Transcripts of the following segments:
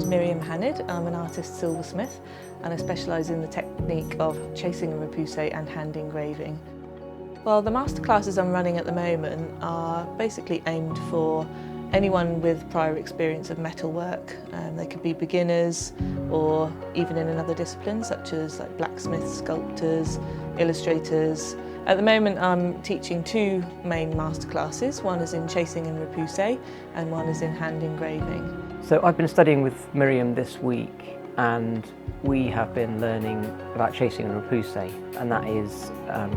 Miriam Hanid. I'm an artist silversmith and I specialise in the technique of chasing and repoussé and hand engraving. Well, the masterclasses I'm running at the moment are basically aimed for anyone with prior experience of metalwork. They could be beginners or even in another discipline such as blacksmiths, sculptors, illustrators. At the moment I'm teaching two main masterclasses. One is in chasing and repoussé and one is in hand engraving. So I've been studying with Miriam this week and we have been learning about chasing and repoussé, and that is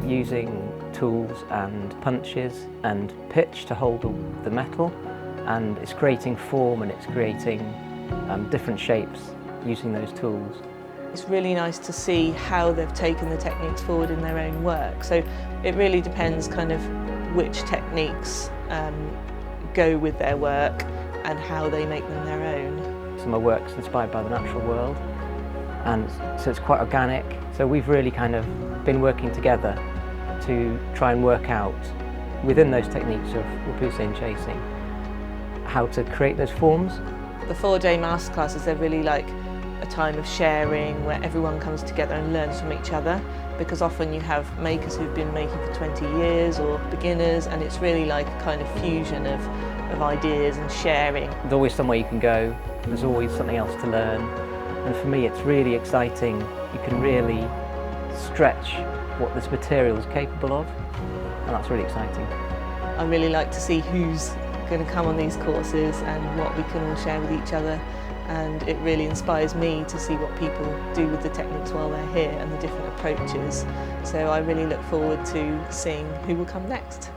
using tools and punches and pitch to hold the metal, and it's creating form and it's creating different shapes using those tools. It's really nice to see how they've taken the techniques forward in their own work. So it really depends kind of which techniques go with their work and how they make them their own. So my work's inspired by the natural world, and so it's quite organic. So we've really kind of been working together to try and work out within those techniques of repoussé and chasing how to create those forms. The 4-day masterclasses, they're really like a time of sharing where everyone comes together and learns from each other, because often you have makers who've been making for 20 years or beginners, and it's really like a kind of fusion of ideas and sharing. There's always somewhere you can go, there's always something else to learn, and for me it's really exciting. You can really stretch what this material is capable of, and that's really exciting. I really like to see who's going to come on these courses and what we can all share with each other, and it really inspires me to see what people do with the techniques while they're here and the different approaches. So I really look forward to seeing who will come next.